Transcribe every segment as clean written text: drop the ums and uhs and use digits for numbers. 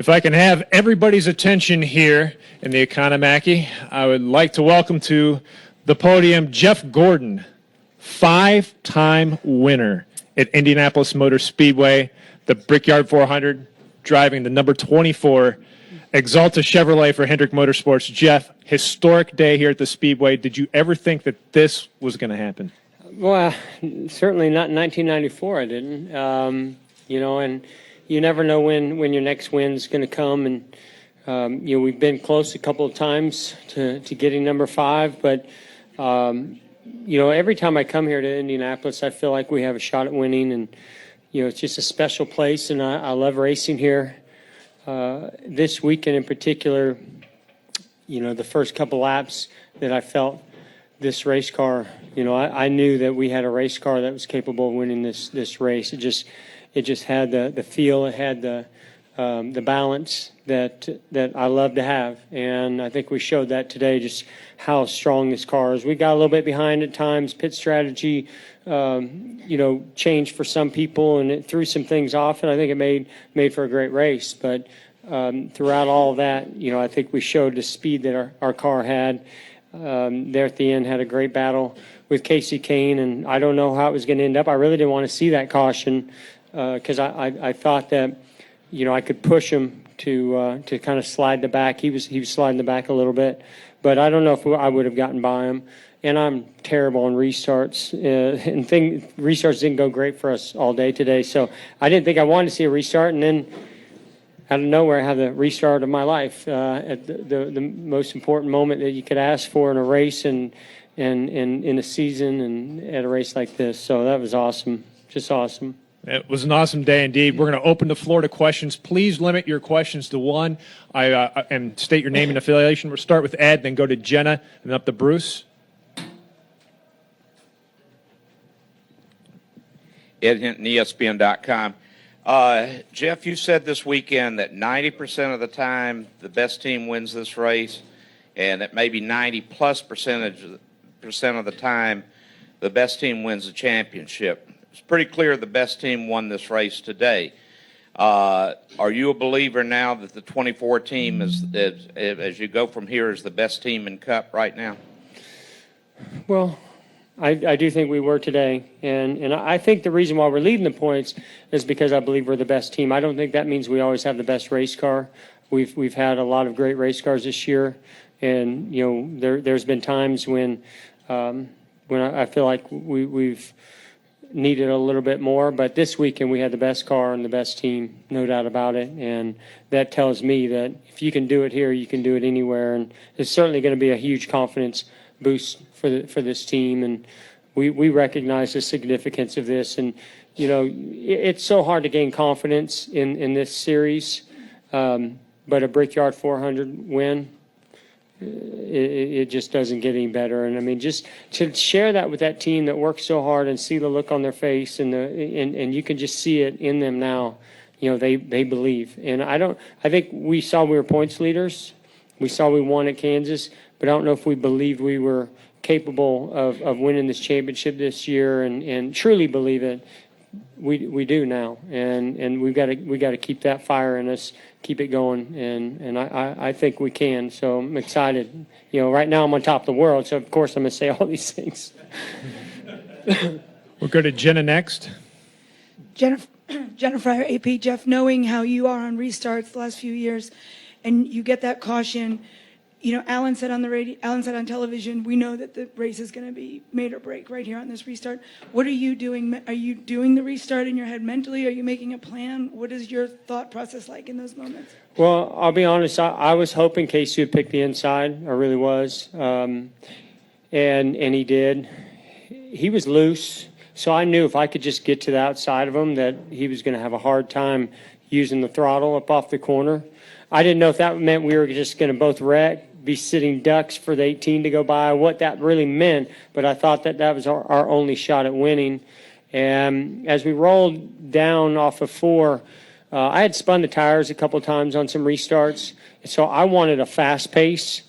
If I can have everybody's attention here in the Economaki, I would like to welcome to the podium Jeff Gordon, 5-time winner at Indianapolis Motor Speedway, the Brickyard 400, driving the number 24 Exalta Chevrolet for Hendrick Motorsports. Jeff, historic day here at the Speedway. Did you ever think that this was going to happen? Well, certainly not in 1994, I didn't. And you never know when your next win's going to come. And, we've been close a couple of times to getting number 5. But, every time I come here to Indianapolis, I feel like we have a shot at winning. And, it's just a special place, and I love racing here. This weekend in particular, the first couple laps that I felt this race car, I knew that we had a race car that was capable of winning this race. It just had the feel, it had the balance that I love to have, and I think we showed that today, just how strong this car is. We got a little bit behind at times. Pit strategy, changed for some people, and it threw some things off, and I think it made for a great race. But throughout all of that, I think we showed the speed that our car had. There at the end, had a great battle with Casey Kane, and I don't know how it was going to end up. I really didn't want to see that caution because I thought that I could push him to kind of slide the back. He was sliding the back a little bit, but I don't know if I would have gotten by him. And I'm terrible on restarts, restarts didn't go great for us all day today. So I didn't think I wanted to see a restart, and then out of nowhere, I have the restart of my life at the most important moment that you could ask for in a race and in a season and at a race like this. So that was awesome, just awesome. It was an awesome day indeed. We're going to open the floor to questions. Please limit your questions to one. And state your name and affiliation. We'll start with Ed, then go to Jenna, and up to Bruce. Ed Hinton, ESPN.com. Jeff, you said this weekend that 90% of the time the best team wins this race, and that maybe 90+% of the time the best team wins the championship. It's pretty clear the best team won this race today. Are you a believer now that the 24 team is, as you go from here, is the best team in Cup right now? Well, I do think we were today, and I think the reason why we're leading the points is because I believe we're the best team. I don't think that means we always have the best race car. We've had a lot of great race cars this year, and there's been times when I feel like we've needed a little bit more. But this weekend we had the best car and the best team, no doubt about it. And that tells me that if you can do it here, you can do it anywhere. And it's certainly going to be a huge confidence boost for this team, and we recognize the significance of this. And it's so hard to gain confidence in this series, but a Brickyard 400 win, it just doesn't get any better. And I mean, just to share that with that team that works so hard and see the look on their face, and you can just see it in them now. They believe, and I think we saw we were points leaders. We saw we won at Kansas, but I don't know if we believed we were capable of winning this championship this year, and truly believe it. We do now, and we got to keep that fire in us, keep it going, and I think we can. So I'm excited. Right now I'm on top of the world, so of course I'm going to say all these things. We'll go to Jenna next. Jennifer, AP, Jeff, knowing how you are on restarts the last few years, and you get that caution. Alan said on the radio, Alan said on television, we know that the race is going to be made or break right here on this restart. What are you doing? Are you doing the restart in your head mentally? Are you making a plan? What is your thought process like in those moments? Well, I'll be honest. I was hoping Casey would pick the inside. I really was. And he did. He was loose. So I knew if I could just get to the outside of him that he was going to have a hard time using the throttle up off the corner. I didn't know if that meant we were just going to both wreck, be sitting ducks for the 18 to go by, what that really meant, but I thought that was our only shot at winning. And as we rolled down off of 4, I had spun the tires a couple of times on some restarts, so I wanted a fast pace.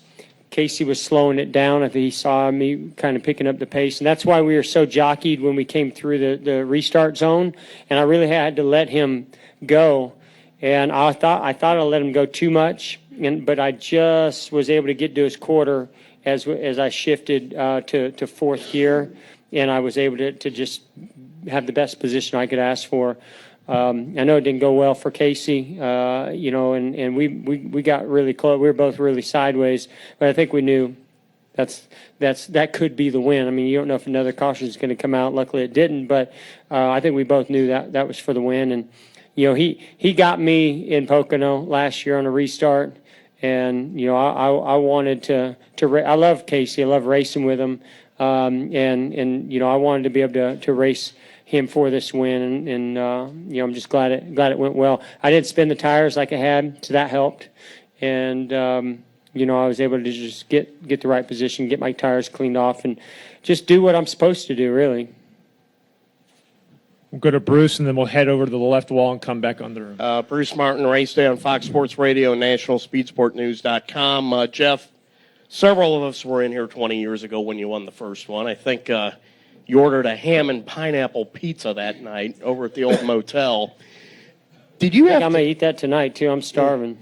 Casey was slowing it down. I think he saw me kind of picking up the pace, and that's why we were so jockeyed when we came through the restart zone, and I really had to let him go. and I thought I let him go too much, but I just was able to get to his quarter as I shifted to fourth gear, and I was able to just have the best position I could ask for. I know it didn't go well for Casey, and we got really close. We were both really sideways, but I think we knew that could be the win. I mean, you don't know if another caution is going to come out. Luckily, it didn't, but I think we both knew that was for the win. And he got me in Pocono last year on a restart, and I wanted to I love Casey. I love racing with him, and I wanted to be able to race him for this win, and I'm just glad it went well. I didn't spin the tires like I had, so that helped, and I was able to just get the right position, get my tires cleaned off, and just do what I'm supposed to do, really. We'll go to Bruce, and then we'll head over to the left wall and come back on the room. Bruce Martin, race day on Fox Sports Radio, NationalSpeedsportNews.com. Jeff, several of us were in here 20 years ago when you won the first one. I think you ordered a ham and pineapple pizza that night over at the old motel. Did you have? I'm gonna eat that tonight too. I'm starving.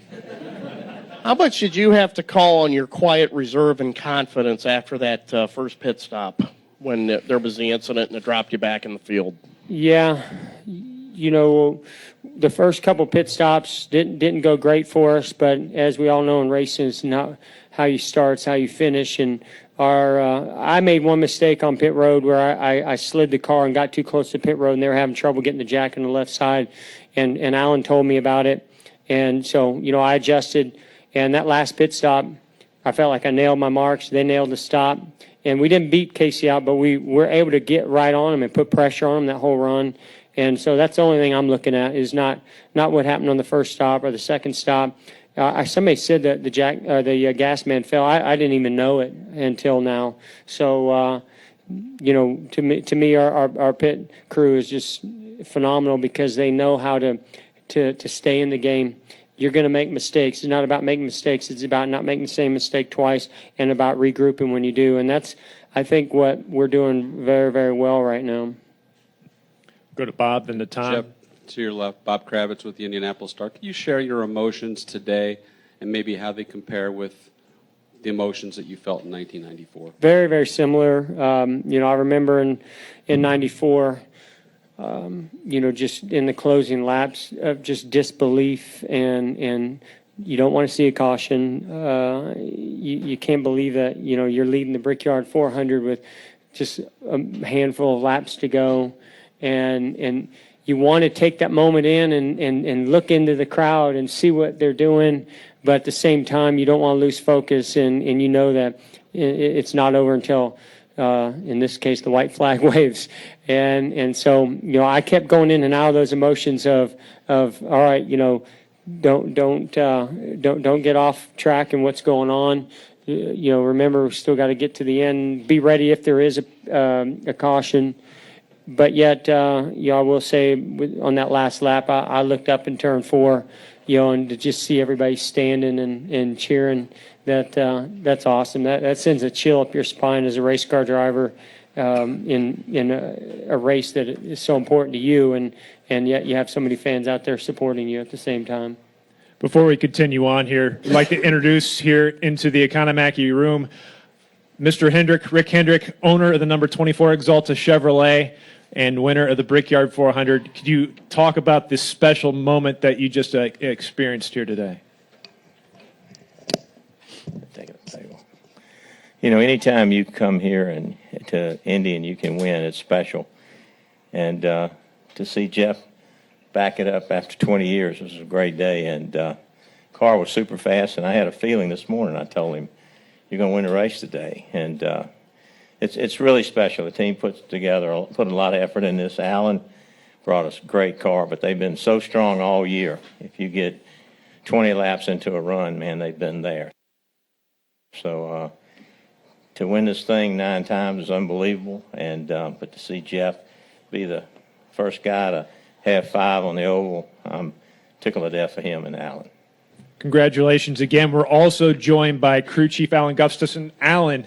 How much did you have to call on your quiet reserve and confidence after that first pit stop when there was the incident and it dropped you back in the field? Yeah, the first couple pit stops didn't go great for us, but as we all know in racing, it's not how you start, it's how you finish. And I made one mistake on pit road where I slid the car and got too close to pit road, and they were having trouble getting the jack on the left side, and Alan told me about it, and so I adjusted. And that last pit stop, I felt like I nailed my marks. They nailed the stop. And we didn't beat Casey out, but we were able to get right on him and put pressure on him that whole run. And so that's the only thing I'm looking at is not what happened on the first stop or the second stop. Somebody said that the gas man fell. I didn't even know it until now. So, to me, our pit crew is just phenomenal because they know how to stay in the game. You're going to make mistakes. It's not about making mistakes. It's about not making the same mistake twice and about regrouping when you do. And that's, I think, what we're doing very, very well right now. Go to Bob, then to Tom. Jeff, to your left, Bob Kravitz with the Indianapolis Star. Can you share your emotions today and maybe how they compare with the emotions that you felt in 1994? Very, very similar. I remember in 94, just in the closing laps of just disbelief and you don't want to see a caution. You can't believe that, you're leading the Brickyard 400 with just a handful of laps to go. And you want to take that moment in and look into the crowd and see what they're doing. But at the same time, you don't want to lose focus and you know that it's not over until in this case, the white flag waves. And so, I kept going in and out of those emotions of all right, don't get off track and what's going on. Remember, we still got to get to the end, be ready if there is a caution. But yet, I will say on that last lap, I looked up in turn 4, and to just see everybody standing and cheering, that's awesome. That sends a chill up your spine as a race car driver in a race that is so important to you, and yet you have so many fans out there supporting you at the same time. Before we continue on here, I'd like to introduce here into the Economaki room Mr. Rick Hendrick, owner of the number 24 Exalta Chevrolet and winner of the Brickyard 400. Could you talk about this special moment that you just experienced here today? Take it. Anytime you come here and to Indy and you can win, it's special. And to see Jeff back it up after 20 years was a great day. And car was super fast, and I had a feeling this morning. I told him, "You're going to win the race today." And it's really special. The team put a lot of effort in this. Alan brought us a great car, but they've been so strong all year. If you get 20 laps into a run, man, they've been there. So to win this thing 9 times is unbelievable, and but to see Jeff be the first guy to have 5 on the oval, I'm tickled to death for him and Alan. Congratulations again. We're also joined by crew chief Alan Gustafson. Alan,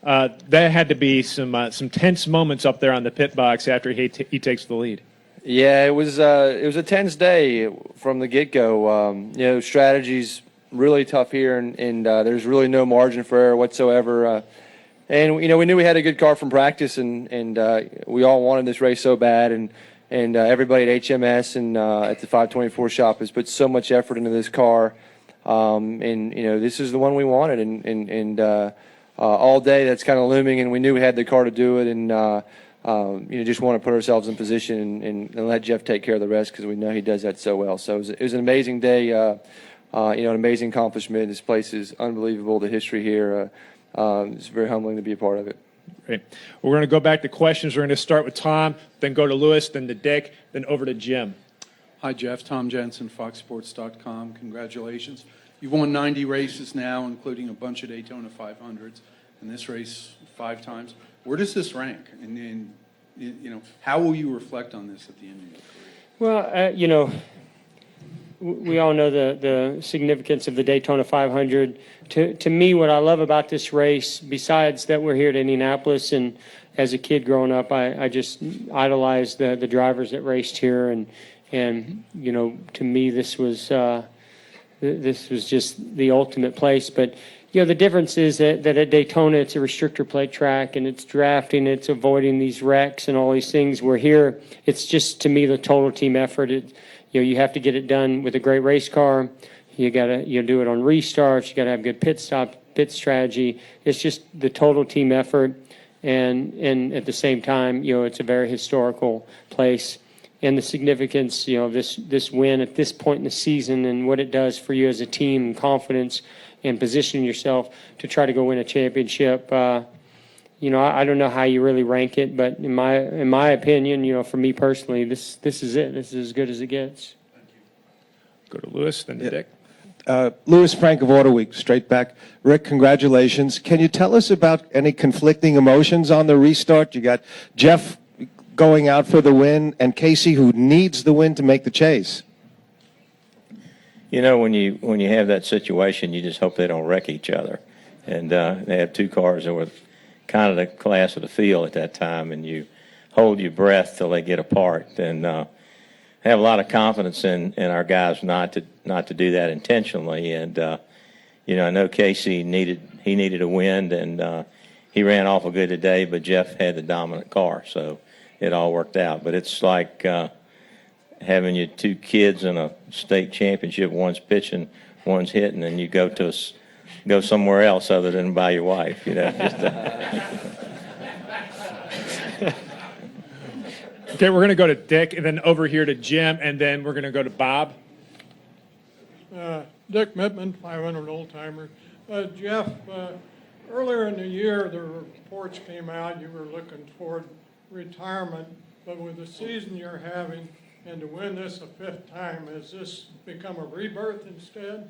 there had to be some tense moments up there on the pit box after he takes the lead. Yeah, it was a tense day from the get-go. Strategy's really tough here, and there's really no margin for error whatsoever. And we knew we had a good car from practice, and we all wanted this race so bad, and everybody at HMS and at the 524 shop has put so much effort into this car, and this is the one we wanted, and all day that's kind of looming, and we knew we had the car to do it, and just want to put ourselves in position and let Jeff take care of the rest because we know he does that so well. So it was an amazing day, an amazing accomplishment. This place is unbelievable. The history here, it's very humbling to be a part of it. Great. We're going to go back to questions. We're going to start with Tom, then go to Lewis, then to Dick, then over to Jim. Hi, Jeff. Tom Jensen, FoxSports.com. Congratulations. You've won 90 races now, including a bunch of Daytona 500s, and this race 5 times. Where does this rank? And how will you reflect on this at the end of your career? Well, we all know the significance of the Daytona 500. To me, what I love about this race, besides that we're here at Indianapolis, and as a kid growing up, I just idolized the drivers that raced here, and to me this was just the ultimate place. But the difference is that at Daytona it's a restrictor plate track, and it's drafting, it's avoiding these wrecks and all these things. Where here, it's just, to me, the total team effort. You have to get it done with a great race car. You do it on restarts. You got to have good pit strategy. It's just the total team effort, and at the same time, it's a very historical place. And the significance, of this win at this point in the season, and what it does for you as a team, and confidence, and positioning yourself to try to go win a championship. I don't know how you really rank it, but in my opinion, for me personally, this is it. This is as good as it gets. Go to Lewis, then to Dick. Louis Frank of Auto Week, straight back. Rick, congratulations. Can you tell us about any conflicting emotions on the restart? You got Jeff going out for the win, and Casey, who needs the win to make the chase. When you have that situation, you just hope they don't wreck each other. And they have 2 cars that were kind of the class of the field at that time, and you hold your breath till they get apart. And have a lot of confidence in our guys not to do that intentionally. And I know Casey needed a win, and he ran awful good today, but Jeff had the dominant car, so it all worked out. But it's like having your 2 kids in a state championship, one's pitching, one's hitting, and you go somewhere else other than by your wife. Okay, we're going to go to Dick, and then over here to Jim, and then we're going to go to Bob. Dick Mittman, 500 old-timer. Jeff, earlier in the year, the reports came out you were looking toward retirement, but with the season you're having and to win this a 5th time, has this become a rebirth instead?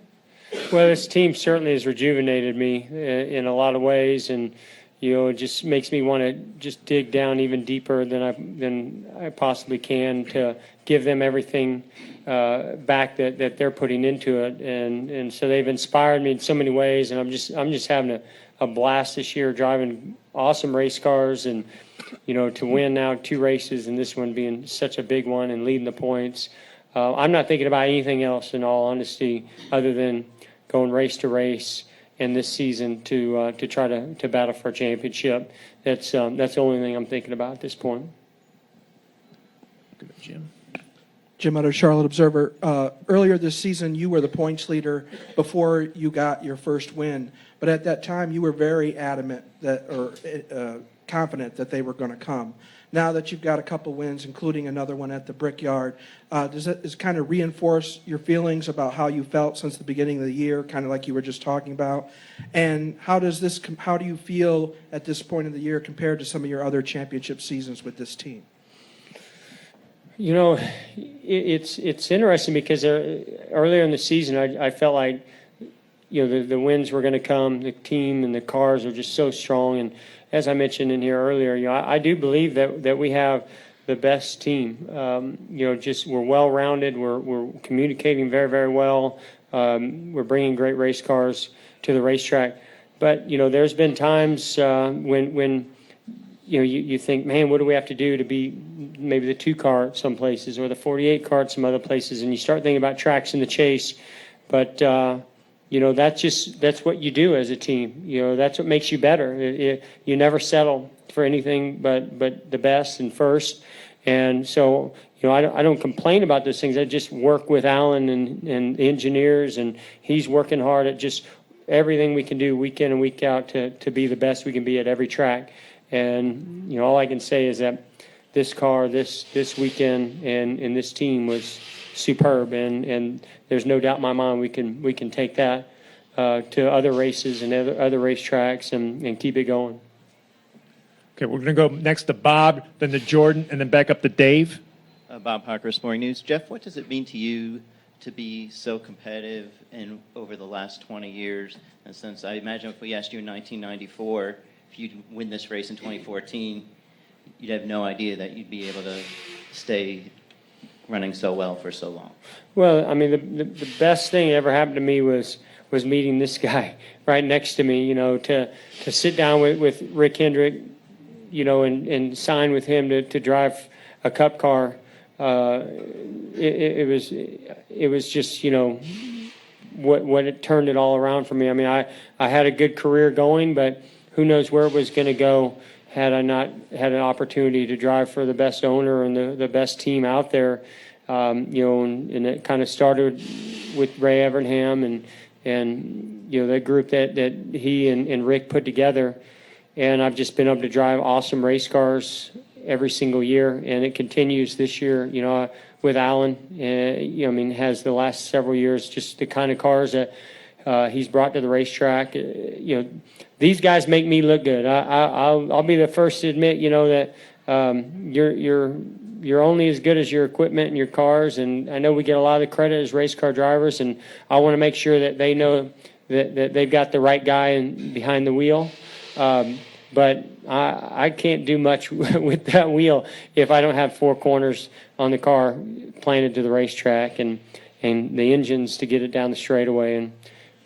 Well, this team certainly has rejuvenated me in a lot of ways, and it just makes me want to just dig down even deeper than I possibly can to give them everything back that they're putting into it, and so they've inspired me in so many ways, and I'm just having a blast this year, driving awesome race cars, and to win now 2 races, and this one being such a big one, and leading the points. I'm not thinking about anything else, in all honesty, other than going race to race, and this season to try to battle for a championship. That's the only thing I'm thinking about at this point. Good, Jim. Jim Utter, Charlotte Observer. Earlier this season, you were the points leader before you got your first win. But at that time, you were very adamant confident that they were going to come. Now that you've got a couple wins, including another one at the Brickyard, does it kind of reinforce your feelings about how you felt since the beginning of the year, kind of like you were just talking about? And how do you feel at this point of the year compared to some of your other championship seasons with this team? It's interesting because earlier in the season, I felt like the wins were going to come. The team and the cars are just so strong, and as I mentioned in here earlier, I do believe that we have the best team. Just we're well-rounded. We're communicating very, very well. We're bringing great race cars to the racetrack. But there's been times when you think, man, what do we have to do to be maybe the 2 car at some places or the 48 car at some other places? And you start thinking about tracks in the chase. But, that's what you do as a team. That's what makes you better. You never settle for anything but the best and first. And so, I don't complain about those things. I just work with Alan and the engineers, and he's working hard at just everything we can do week in and week out to be the best we can be at every track. And, all I can say is that this car, this weekend, and this team was superb. And there's no doubt in my mind we can take that to other races and other racetracks and keep it going. Okay, we're going to go next to Bob, then to Jordan, and then back up to Dave. Bob Parker, Morning News. Jeff, what does it mean to you to be so competitive over the last 20 years? And since I imagine if we asked you in 1994 if you'd win this race in 2014, you'd have no idea that you'd be able to stay running so well for so long. Well, I mean, the best thing that ever happened to me was meeting this guy right next to me, to sit down with Rick Hendrick, and sign with him to drive a Cup car. It was just, what it turned it all around for me. I mean, I had a good career going, but who knows where it was going to go had I not had an opportunity to drive for the best owner and the best team out there. And it kind of started with Ray Evernham and that group that he and Rick put together. And I've just been able to drive awesome race cars every single year, and it continues this year, with Alan. Has the last several years, just the kind of cars that he's brought to the racetrack. These guys make me look good. I'll be the first to admit, that you're only as good as your equipment and your cars. And I know we get a lot of the credit as race car drivers, and I want to make sure that they know that they've got the right guy behind the wheel. But I can't do much with that wheel if I don't have 4 corners on the car planted to the racetrack and the engines to get it down the straightaway. And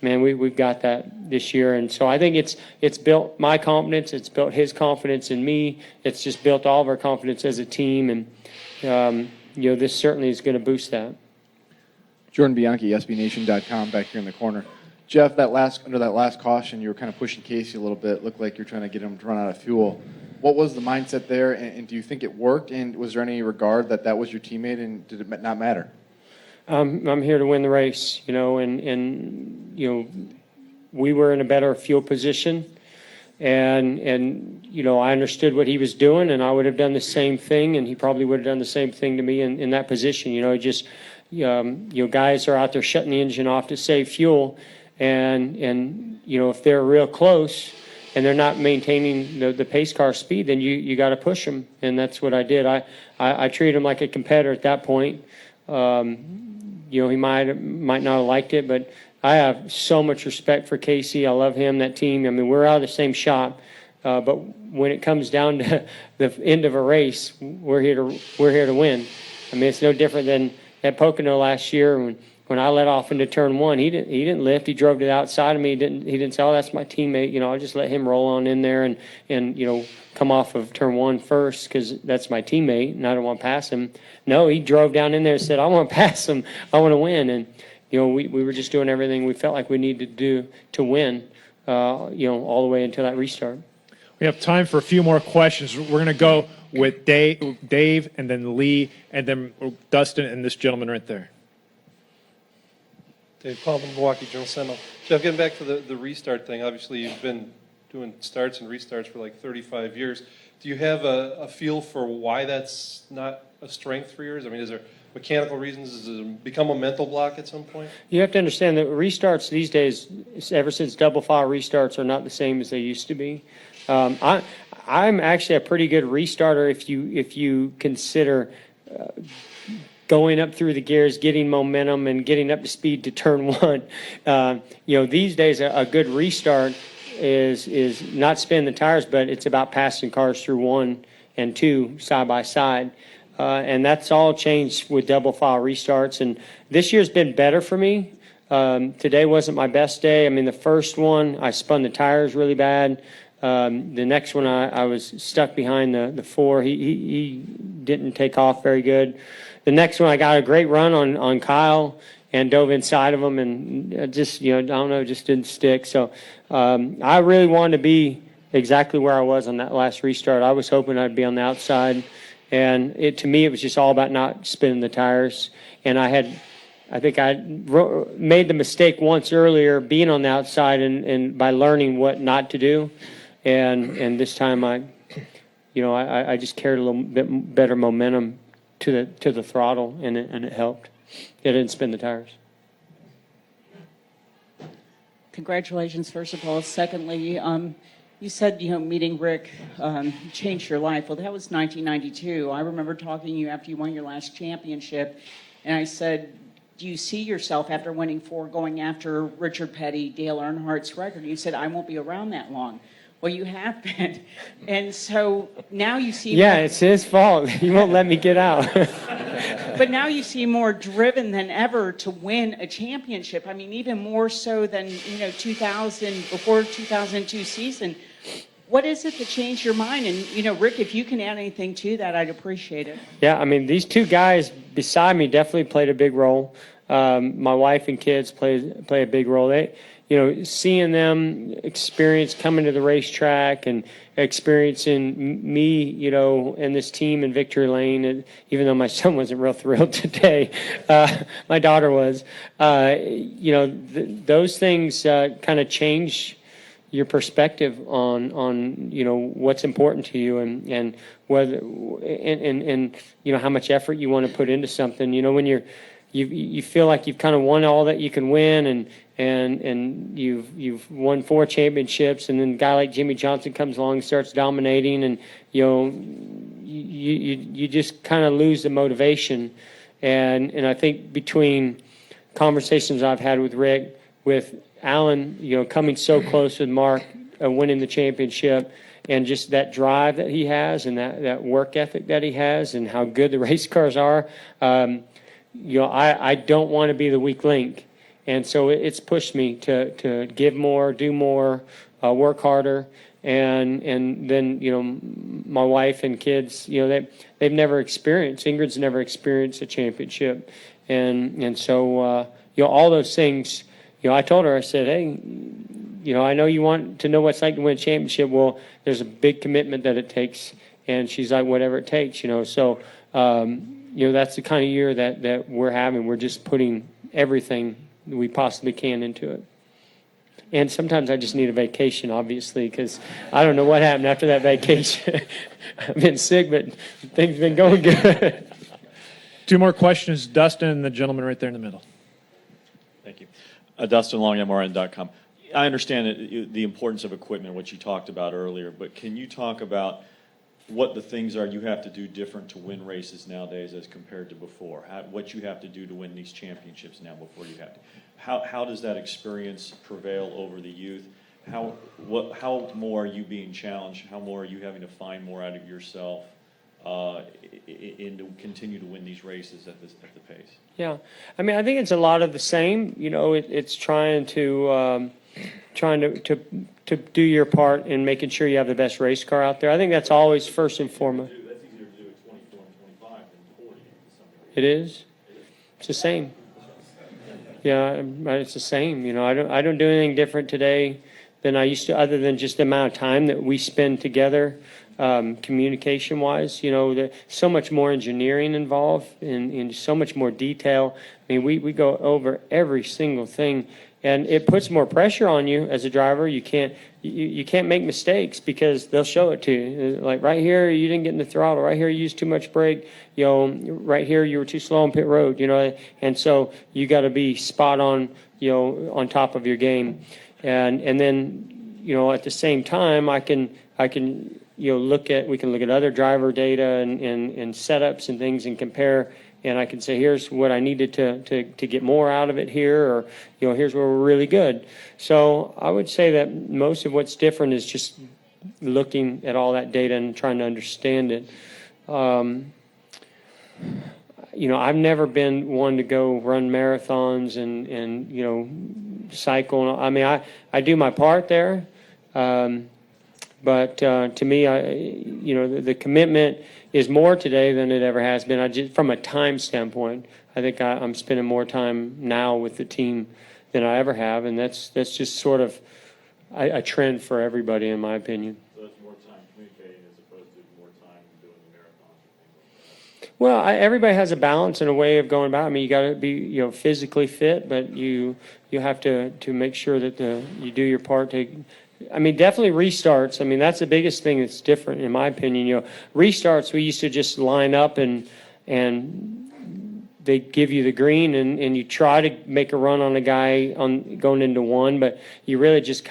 man, we've got that this year. And so I think it's built my confidence. It's built his confidence in me. It's just built all of our confidence as a team. And, this certainly is going to boost that. Jordan Bianchi, SBNation.com, back here in the corner. Jeff, under that last caution, you were kind of pushing Casey a little bit. Looked like you're trying to get him to run out of fuel. What was the mindset there, and do you think it worked? And was there any regard that was your teammate, and did it not matter? I'm here to win the race, and we were in a better fuel position, and I understood what he was doing, and I would have done the same thing, and he probably would have done the same thing to me in that position. Guys are out there shutting the engine off to save fuel. And if they're real close and they're not maintaining the pace car speed, then you got to push them. And that's what I did. I treated him like a competitor at that point. He might not have liked it, but I have so much respect for Casey. I love him, that team. I mean, we're out of the same shop. But when it comes down to the end of a race, we're here to win. I mean, it's no different than at Pocono last year when I let off into turn 1, he didn't lift. He drove to the outside of me. He didn't say, "Oh, that's my teammate." I'll just let him roll on in there and come off of turn 1 first because that's my teammate and I don't want to pass him. No, he drove down in there and said, "I want to pass him. I want to win." And we were just doing everything we felt like we needed to do to win. All the way until that restart. We have time for a few more questions. We're going to go with Dave, and then Lee, and then Dustin, and this gentleman right there. Dave Paul, the Milwaukee Journal Sentinel. Jeff, getting back to the restart thing, obviously you've been doing starts and restarts for like 35 years. Do you have a feel for why that's not a strength for yours? I mean, is there mechanical reasons? Does it become a mental block at some point? You have to understand that restarts these days, ever since double file restarts, are not the same as they used to be. I'm actually a pretty good restarter if you consider going up through the gears, getting momentum, and getting up to speed to turn 1. These days a good restart is not spinning the tires, but it's about passing cars through 1 and 2 side by side. And that's all changed with double file restarts. And this year's been better for me. Today wasn't my best day. I mean, the first one, I spun the tires really bad. The next one, I was stuck behind the 4. He didn't take off very good. The next one, I got a great run on Kyle and dove inside of him, and just, I don't know, just didn't stick. So I really wanted to be exactly where I was on that last restart. I was hoping I'd be on the outside, and to me, it was just all about not spinning the tires. And I think I made the mistake once earlier being on the outside and by learning what not to do. And this time I just carried a little bit better momentum to the throttle, and it helped. It didn't spin the tires. Congratulations, first of all. Secondly, you said, meeting Rick changed your life. Well, that was 1992. I remember talking to you after you won your last championship, and I said, do you see yourself after winning 4 going after Richard Petty, Dale Earnhardt's record? You said, I won't be around that long. Well, you have been. And so now you see... Yeah, it's his fault. He won't let me get out. But now you seem more driven than ever to win a championship. I mean, even more so than, before 2002 season. What is it that changed your mind? And, Rick, if you can add anything to that, I'd appreciate it. Yeah, I mean, these 2 guys beside me definitely played a big role. My wife and kids play a big role. Seeing them experience coming to the racetrack and experiencing me, and this team in Victory Lane, and even though my son wasn't real thrilled today, my daughter was, those things kind of change your perspective on what's important to you and whether and how much effort you want to put into something. When you feel like you've kind of won all that you can win, and you've won 4 championships, and then a guy like Jimmy Johnson comes along and starts dominating, and you just kind of lose the motivation. And I think between conversations I've had with Rick, with Alan, coming so close with Mark, winning the championship, and just that drive that he has, and that work ethic that he has, and how good the race cars are. I don't want to be the weak link. And so it's pushed me to give more, do more, work harder. And then, my wife and kids, they've never experienced, Ingrid's never experienced a championship. And so, all those things, I told her, I said, hey, I know you want to know what it's like to win a championship. Well, there's a big commitment that it takes. And she's like, whatever it takes, So, that's the kind of year that we're having. We're just putting everything we possibly can into it. And sometimes I just need a vacation, obviously, because I don't know what happened after that vacation. I've been sick, but things have been going good. 2 more questions. Dustin and the gentleman right there in the middle. Thank you. Dustin Long, MRN.com. I understand the importance of equipment, which you talked about earlier, but can you talk about what the things are you have to do different to win races nowadays as compared to before? What you have to do to win these championships now before you have to? How does that experience prevail over the youth? How more are you being challenged? How more are you having to find more out of yourself to continue to win these races at the pace? Yeah, I mean, I think it's a lot of the same. It's trying to do your part in making sure you have the best race car out there. I think that's always first and foremost. That's easier to do at 24 and 25 than 40. It is. It's the same. Yeah, it's the same. I don't do anything different today than I used to, other than just the amount of time that we spend together, communication-wise. There's so much more engineering involved and so much more detail. I mean, we go over every single thing. And it puts more pressure on you as a driver. You can't make mistakes because they'll show it to you. Like right here, you didn't get in the throttle. Right here, you used too much brake. Right here, you were too slow on pit road. And so you got to be spot on. On top of your game. And then at the same time, we can look at other driver data and setups and things and compare. And I can say, here's what I needed to get more out of it here, or, here's where we're really good. So I would say that most of what's different is just looking at all that data and trying to understand it. I've never been one to go run marathons and cycle. I mean, I do my part there. But to me, the commitment is more today than it ever has been. From a time standpoint, I think I'm spending more time now with the team than I ever have, and that's just sort of a trend for everybody, in my opinion. So that's more time communicating as opposed to more time doing the marathons or things like that. Well, everybody has a balance and a way of going about it. I mean, you got to be, physically fit, but you have to make sure that you do your part to. I mean, definitely restarts. I mean, that's the biggest thing that's different, in my opinion. Restarts, we used to just line up and they give you the green and you try to make a run on a guy going into one, but you really just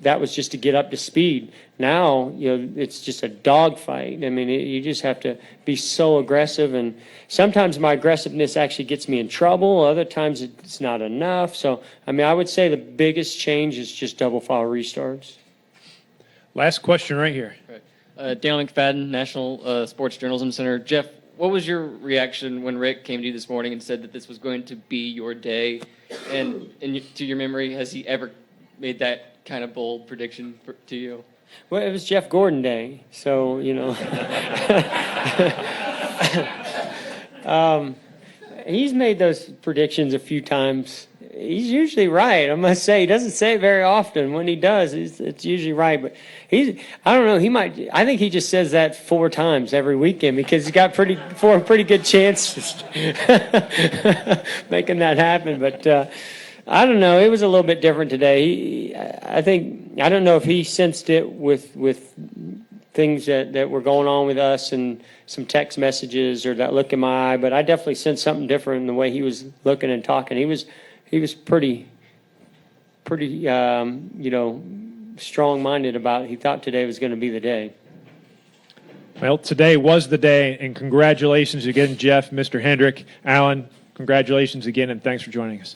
that was just to get up to speed. Now, it's just a dogfight. I mean, you just have to be so aggressive, and sometimes my aggressiveness actually gets me in trouble. Other times it's not enough. So, I mean, I would say the biggest change is just double file restarts. Last question right here. Dale McFadden, National Sports Journalism Center. Jeff, what was your reaction when Rick came to you this morning and said that this was going to be your day? And to your memory, has he ever made that kind of bold prediction to you? Well, it was Jeff Gordon Day, so, he's made those predictions a few times. He's usually right, I must say. He doesn't say it very often. When he does, it's usually right. But I don't know, I think he just says that 4 times every weekend because he's got four pretty good chances making that happen. But I don't know, it was a little bit different today. I don't know if he sensed it with things that were going on with us and some text messages or that look in my eye, but I definitely sensed something different in the way he was looking and talking. He was pretty strong-minded about it. He thought today was going to be the day. Well, today was the day, and congratulations again, Jeff, Mr. Hendrick, Alan. Congratulations again, and thanks for joining us.